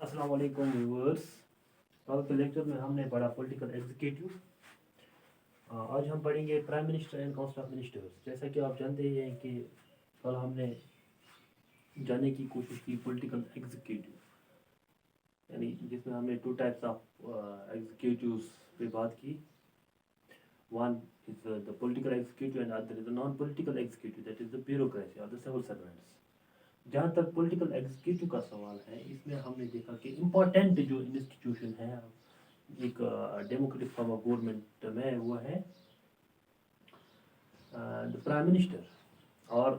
अस्सलाम वालेकुम व्यूअर्स। कल के लेक्चर में हमने पढ़ा पॉलिटिकल एग्जीक्यूटिव। आज हम पढ़ेंगे prime minister and council of ministers. जैसा कि आप जानते ही हैं कि कल हमने जानने की कोशिश की पॉलिटिकल एग्जीक्यूटिव, यानी जिसमें हमने टू टाइप्स ऑफ एग्जीक्यूटिव्स पे बात की। One is the political executive and other is the non political executive, that is the bureaucracy और द सिविल सर्वेंट्स। जहाँ तक पॉलिटिकल एग्जीक्यूटिव का सवाल है, इसमें हमने देखा कि इम्पोर्टेंट जो इंस्टीट्यूशन है एक डेमोक्रेटिक फॉर्म ऑफ गवर्नमेंट में, वो है द प्राइम मिनिस्टर और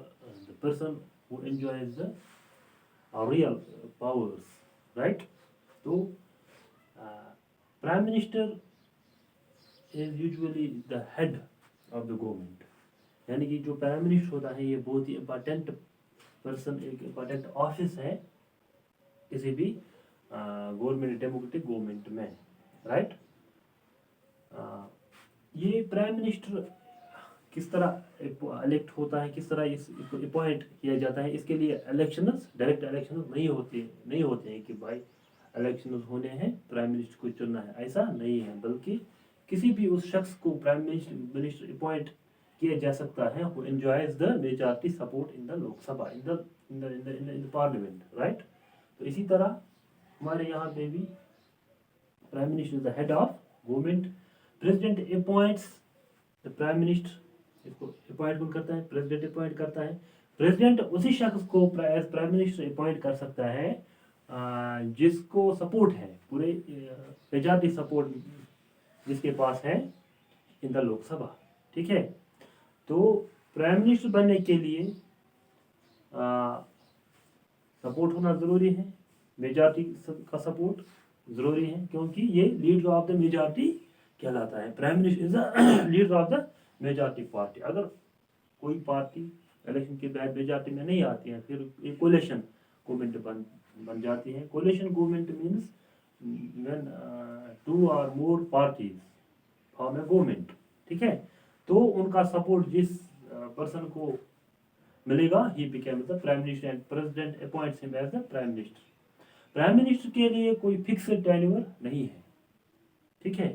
the person who enjoys the real powers, right. तो prime minister is usually the head of the government, यानी कि जो प्राइम मिनिस्टर होता है ये बहुत ही इम्पोर्टेंट पर्सन, एक इम्पोर्टेंट ऑफिस है किसी भी गवर्नमेंट, डेमोक्रेटिक गवर्नमेंट में, राइट। ये प्राइम मिनिस्टर किस तरह इलेक्ट होता है, किस तरह इसको अपॉइंट किया जाता है, इसके लिए इलेक्शंस, डायरेक्ट इलेक्शंस नहीं होते हैं कि भाई इलेक्शंस होने हैं, प्राइम मिनिस्टर को चुनना है, ऐसा नहीं है। बल्कि किसी भी उस शख्स को प्राइम मिनिस्टर अपॉइंट किया जा सकता है who enjoys the majority support in the लोक सभा, in the parliament, right। तो इसी तरह हमारे यहाँ पे भी prime minister is the head of government. President appoints the prime minister, इसको अपॉइंट कौन करता है? प्रेसिडेंट अपॉइंट करता है। प्रेसिडेंट उसी शख्स को एज प्राइम मिनिस्टर अपॉइंट कर सकता है जिसको सपोर्ट है, पूरे मेजॉरिटी सपोर्ट जिसके पास है इन द लोकसभा, ठीक है। तो प्राइम मिनिस्टर बनने के लिए सपोर्ट होना ज़रूरी है, मेजॉरिटी का सपोर्ट ज़रूरी है, क्योंकि ये लीडर ऑफ द मेजॉरिटी कहलाता है। Prime minister is the leader of the majority party. अगर कोई पार्टी इलेक्शन के बाद मेजॉरिटी में नहीं आती है, फिर एक कोलिशन गवर्नमेंट बन जाती है। Coalition government means when 2 or more parties form a government, ठीक है। तो उनका सपोर्ट जिस पर्सन को मिलेगा, he became the prime minister and president appoints him as the prime minister. Prime minister के लिए कोई फिक्स्ड टेन्योर नहीं है, ठीक है,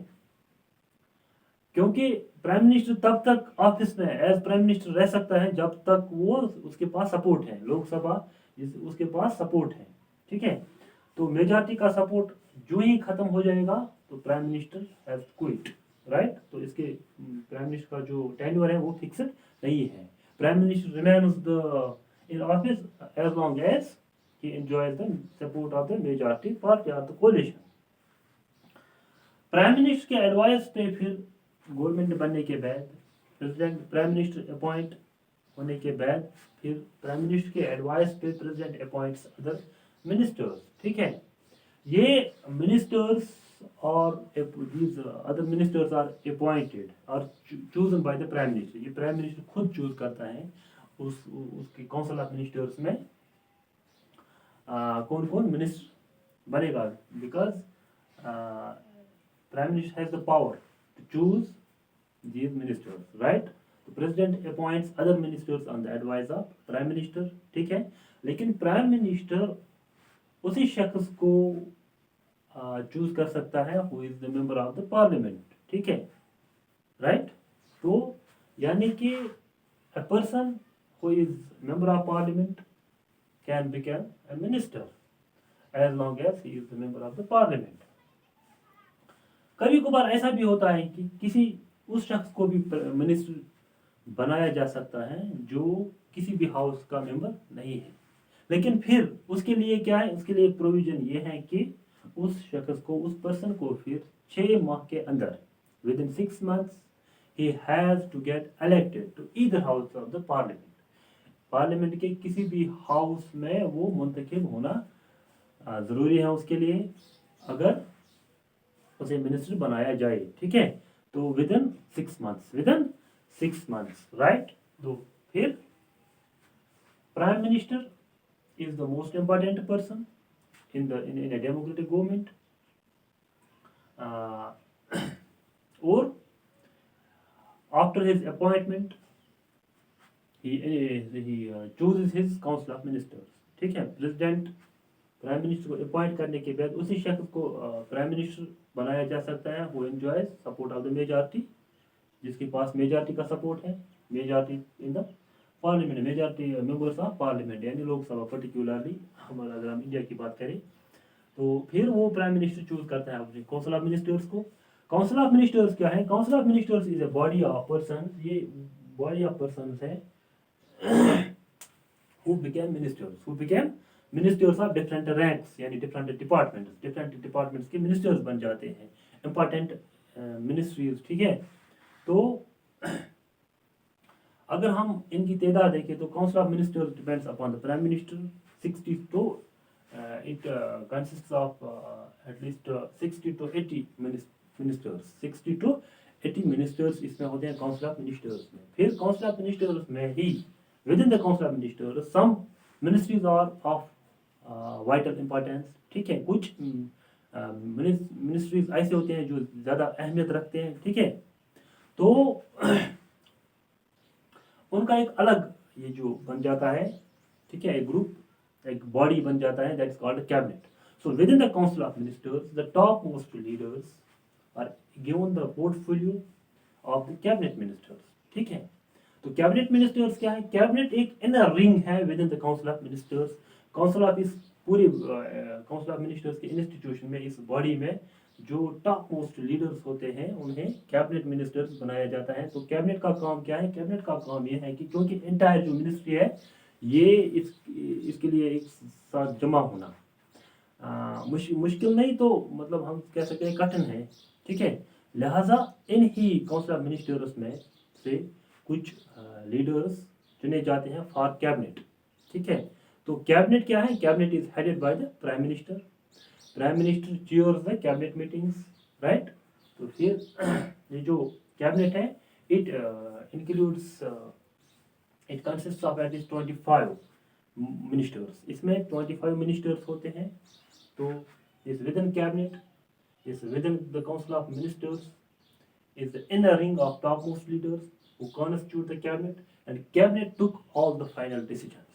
क्योंकि प्राइम मिनिस्टर तब तक ऑफिस में एज प्राइम मिनिस्टर रह सकता है जब तक वो उसके पास सपोर्ट है, लोकसभा उसके पास सपोर्ट है, ठीक है। तो मेजॉरिटी का सपोर्ट जो ही खत्म हो जाएगा तो prime minister has quit, right. तो इसके प्राइम मिनिस्टर का जो टेन्योर है वो फिक्स्ड नहीं है। Prime minister remains the in office as long as he enjoys the support of the majority party or the coalition। Prime minister के advice पे फिर गवर्नमेंट बनने के बाद, प्रेसिडेंट प्राइम मिनिस्टर अपॉइंट होने के बाद, फिर प्राइम मिनिस्टर के एडवाइस पे प्रेसिडेंट अपॉइंट्स अदर मिनिस्टर्स, ठीक है। ये मिनिस्टर्स और these other ministers are appointed और chosen by the prime minister. ये प्राइम मिनिस्टर खुद चूज करता है उसकी काउंसिल ऑफ मिनिस्टर्स में कौन कौन मिनिस्टर बनेगा, because prime minister has the power to choose these ministers, right। तो president appoints other ministers on the advice of prime minister, ठीक है। लेकिन प्राइम मिनिस्टर उसी शख्स को चूज कर सकता है who is the member of the parliament, ठीक है, राइट। तो यानी कि a person who is member of parliament can become a minister as long as he is the member of the parliament। कभी कभार ऐसा भी होता है कि किसी उस शख्स को भी मिनिस्टर बनाया जा सकता है जो किसी भी हाउस का मेंबर नहीं है, लेकिन फिर उसके लिए क्या है, उसके लिए प्रोविजन ये है कि उस शख्स को, उस पर्सन को फिर 6 माह के अंदर, with in 6 months he has to get elected to either house of the parliament। Parliament के किसी भी हाउस में वो मुंतखब होना ज़रूरी है उसके लिए, अगर उसे मिनिस्टर बनाया जाए, ठीक है। तो विद इन 6 months, राइट। तो फिर prime minister is the most important person in a democratic government. और after his appointment he chooses his council of ministers, ठीक है। प्रेसिडेंट प्राइम मिनिस्टर को अपॉइंट करने के बाद उसी शख्स को प्राइम मिनिस्टर बनाया जा सकता है who enjoys support of the majority, जिसके पास मेजॉरिटी का सपोर्ट है, majority in the parliament, majority members of parliament यानी लोकसभा पर्टिकुलरली, हमारा अगर हम इंडिया की बात करें तो फिर वो प्राइम मिनिस्टर चूज करता है अपने काउंसिल ऑफ मिनिस्टर्स को। काउंसिल ऑफ मिनिस्टर्स क्या है? Council of ministers is a body of person, ये बॉडी ऑफ पर्सन है who became ministers of different ranks, यानी different departments के ministers बन जाते हैं, important ministries, ठीक है। तो अगर हम इनकी तादाद देखें तो council of ministers depends upon the prime minister 60 to it consists of at least 60 to 80 ministers, 60 to 80 ministers इसमें होते हैं काउंसिल ऑफ मिनिस्टर्स में। फिर काउंसिल ऑफ मिनिस्टर्स में ही within the council of ministers some ministries are of vital importance, ठीक है। कुछ ministries ऐसे होते हैं जो ज़्यादा अहमियत रखते हैं, ठीक है। तो उनका एक अलग ये जो बन जाता है, ठीक है, एक ग्रुप, एक बॉडी बन जाता है, that is called cabinet. So within the council of ministers the top most leaders are given the portfolio of the cabinet ministers, ठीक है। तो कैबिनेट मिनिस्टर्स क्या है? कैबिनेट एक इनर रिंग है within the council of ministers. Council of इस पूरे council of ministers के इंस्टीट्यूशन में, इस बॉडी में जो टॉप मोस्ट लीडर्स होते हैं उन्हें कैबिनेट मिनिस्टर्स बनाया जाता है। तो कैबिनेट का काम क्या है? कैबिनेट का काम यह है कि क्योंकि इंटायर जो मिनिस्ट्री है ये इसके लिए एक साथ जमा होना मुश्किल नहीं, तो मतलब हम कह सकते हैं कठिन है, ठीक है। लिहाजा इन ही काउंसिल ऑफ मिनिस्टर्स में से कुछ लीडर्स चुने जाते हैं फॉर कैबिनेट, ठीक है। तो कैबिनेट क्या है? Cabinet is headed by the prime minister. Prime minister chairs the cabinet meetings, right. तो फिर ये जो कैबिनेट है it includes, it consist of at least 25 ministers. इसमें 25 मिनिस्टर्स होते हैं। तो इस विद इन कैबिनेट, इस with in the council of ministers is the inner ring of top most leaders who constitute the cabinet, and cabinet took all the final decisions,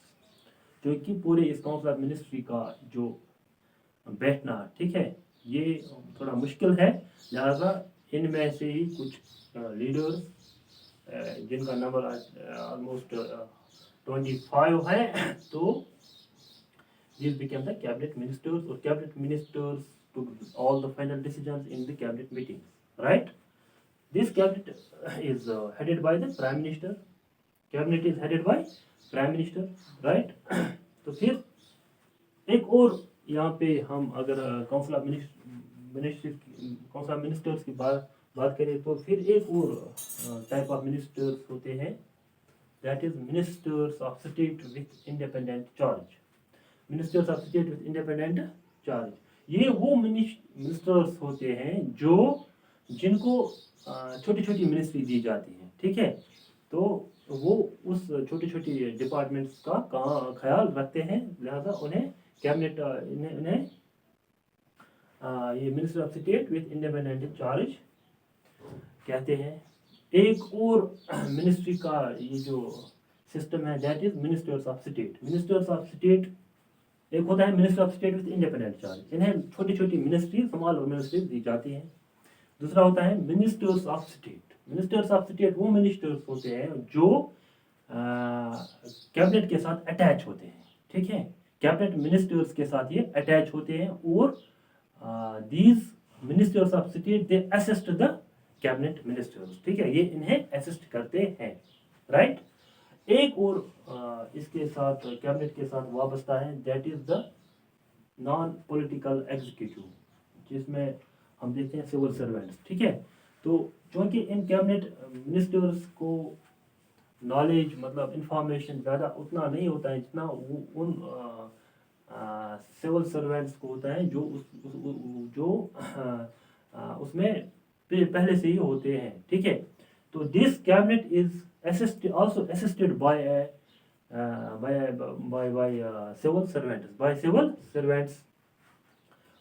जो कि पूरे इस काउंसिल ऑफ मिनिस्ट्री का जो बैठना, ठीक है, ये थोड़ा मुश्किल है। लिहाजा इनमें से ही कुछ लीडर्स जिनका नंबर ऑलमोस्ट 25 है, तो these became the cabinet ministers, or cabinet ministers took all the final decisions in the cabinet meetings, right? This cabinet is headed by the prime minister. Cabinet is headed by prime minister, right? तो फिर एक और यहाँ पे हम अगर council of ministers की बात करें तो फिर एक और टाइप ऑफ मिनिस्टर्स होते हैं, that is ministers of state with independent charge. Ministers of state with independent charge, ये वो मिनिस्टर्स होते हैं जिनको छोटी छोटी मिनिस्ट्री दी जाती है, ठीक है। तो वो उस छोटी छोटी डिपार्टमेंट्स का ख्याल रखते हैं, लिहाजा उन्हें कैबिनेट इन्हें ये minister of state with independent charge कहते हैं। एक और मिनिस्ट्री का ये जो सिस्टम है that is ministers of state. Ministers of state एक होता है minister of state with independent charge, इन्हें छोटी छोटी मिनिस्ट्री, स्मॉल मिनिस्ट्री दी जाती है। दूसरा होता है ministers of state. Ministers of state वो मिनिस्टर्स होते हैं जो कैबिनेट के साथ अटैच होते हैं, ठीक है। कैबिनेट मिनिस्टर्स के साथ ये अटैच होते हैं और these ministers of state they assist the cabinet ministers, ठीक है, ये इन्हें असिस्ट करते हैं, राइट। एक और इसके साथ कैबिनेट के साथ वाबस्ता है, that is the non political executive, जिसमें हम देखते हैं सिविल सर्वेंट्स, ठीक है। तो चूँकि इन कैबिनेट मिनिस्टर्स को नॉलेज मतलब इंफॉर्मेशन ज़्यादा उतना नहीं होता है जितना उन सिविल सर्वेंट्स को होता है जो उसमें पहले से ही होते हैं, ठीक है। तो this cabinet is also assisted by civil servants।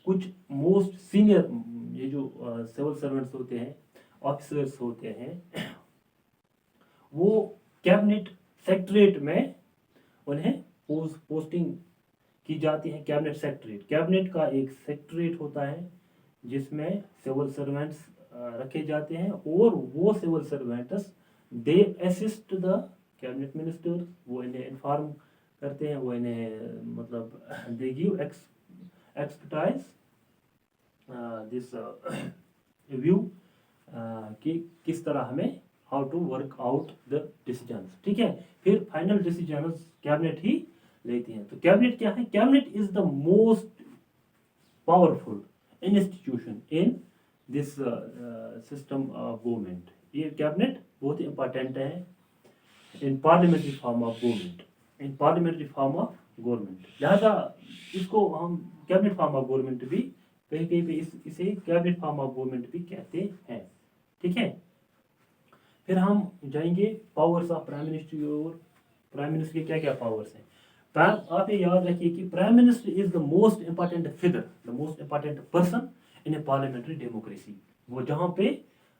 कुछ मोस्ट सीनियर ये जो सिविल सर्वेंट्स होते हैं, ऑफिसर्स होते हैं, वो कैबिनेट सेक्रेटरीट में उन्हें पोस्टिंग की जाती हैं कैबिनेट सेक्रेटरीट। कैबिनेट का एक सेक्रेटरीट होता है जिसमें सिविल सर्वेंट्स रखे जाते हैं, और वो civil servants they assist the cabinet ministers. वो इन्हें इन्फॉर्म करते हैं, वो इन्हें मतलब they give expertise this view कि किस तरह हमें how to work out the decisions. ठीक है, फिर फाइनल डिसीजंस कैबिनेट ही लेती हैं। तो कैबिनेट क्या है? Cabinet is the most powerful institution in this system of government. ये कैबिनेट बहुत ही इंपॉर्टेंट है इन parliamentary form of government, in parliamentary form of government. लिहाजा इसको हम कैबिनेट फॉर्म ऑफ गवर्नमेंट भी कहीं कहीं पे इसे कैबिनेट फॉर्म ऑफ गवर्नमेंट भी कहते हैं। ठीक है, फिर हम जाएंगे पावर्स ऑफ प्राइम मिनिस्टर की ओर। प्राइम मिनिस्टर के क्या क्या पावर्स हैं? आप ये याद रखिए कि prime minister is the most important figure, the most important person in A parliamentary democracy. वो जहाँ पे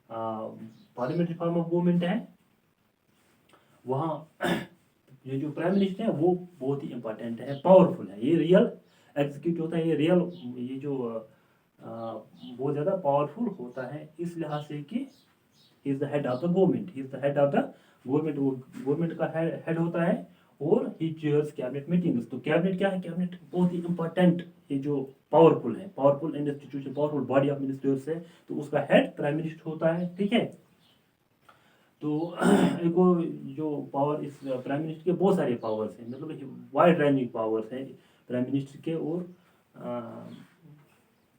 पार्लियामेंट्री फॉर्म ऑफ गवर्नमेंट है, वहाँ ये जो प्राइम मिनिस्टर है वो बहुत ही इंपॉर्टेंट है, पावरफुल है। ये रियल एग्जीक्यूटिव होता है, ये रियल ये जो बहुत ज़्यादा पावरफुल होता है, इस लिहाज से कि he is the head of the government, he is the head of the government. वो गवर्नमेंट का हेड होता है, और ही चेयर्स कैबिनेट मीटिंग्स। तो कैबिनेट क्या है? कैबिनेट बहुत ही इंपॉर्टेंट, ये जो पावरफुल है, powerful institution, powerful body of ministers है, तो उसका हेड प्राइम मिनिस्टर होता है। ठीक है, तो एक वो जो पावर इस प्राइम मिनिस्टर के बहुत सारे पावर्स हैं, मतलब वाइड रेंजिंग पावर्स हैं प्राइम मिनिस्टर के, और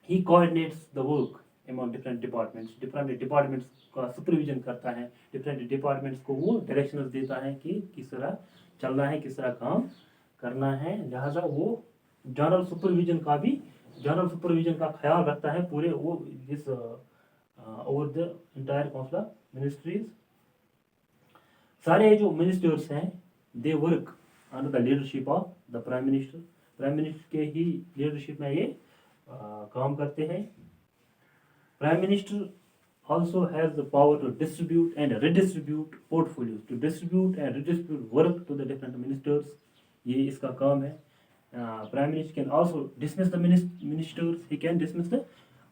he coordinates the work among different departments का सुपरविजन करता है, डिफरेंट डिपार्टमेंट्स को वो डायरेक्शंस देता है कि किस तरह चलना है, किस तरह काम करना है। लिहाजा वो जनरल सुपरविजन का ख्याल रखता है पूरे वो this over the entire council of ministries. सारे जो मिनिस्टर्स हैं they work under the leadership of the prime minister. Prime minister के ही लीडरशिप में ये काम करते हैं। Prime minister also has the power to distribute and redistribute portfolios, to distribute and redistribute work to the different ministers. ये इसका काम है। Prime minister can also dismiss the ministers, he can dismiss the.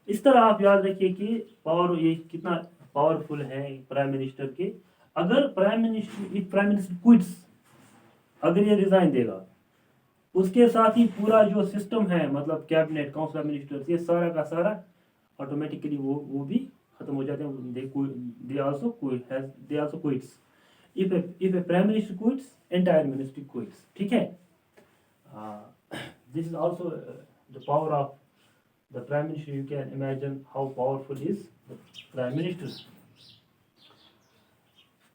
इस तरह आप याद रखिए कि पावर ये कितना पावरफुल है प्राइम मिनिस्टर के। अगर प्राइम मिनिस्टर क्विट्स, अगर ये रिजाइन देगा, उसके साथ ही पूरा जो सिस्टम है, मतलब कैबिनेट, काउंसिल ऑफ मिनिस्टर्स, ये सारा का सारा ऑटोमेटिकली वो भी खत्म हो जाते हैं। they also quits. If a prime minister quits, entire ministry quits. ठीक है, this is also the power of the prime minister. You can imagine how powerful is the prime minister.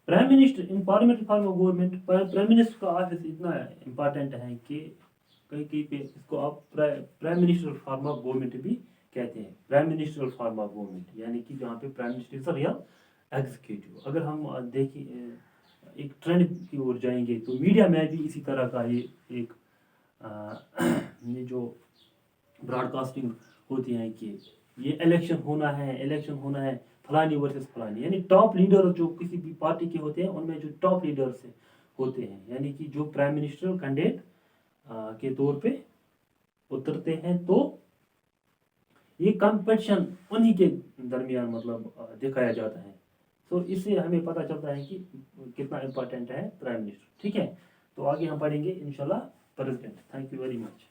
Prime minister in parliamentary form of government, prime minister का office इतना important है कि कहीं कहीं पे इसको आप prime minister form of government भी कहते हैं। Prime minister form of government यानी कि जहाँ पे prime minister is real executive. अगर हम देखिए एक ट्रेंड की ओर जाएंगे तो मीडिया में भी इसी तरह का ये एक ये जो ब्रॉडकास्टिंग होती है कि ये इलेक्शन होना है फलानी वर्सेस फलानी, यानी टॉप लीडर जो किसी भी पार्टी के होते हैं उनमें जो टॉप लीडर्स होते हैं, यानी कि जो प्राइम मिनिस्टर कैंडिडेट के तौर पे उतरते हैं, तो ये कंपटीशन उन्हीं के दरमियान मतलब दिखाया जाता है। तो इससे हमें पता चलता है कि कितना इम्पोर्टेंट है प्राइम मिनिस्टर। ठीक है, तो आगे हम पढ़ेंगे इंशाल्लाह president. Thank you very much.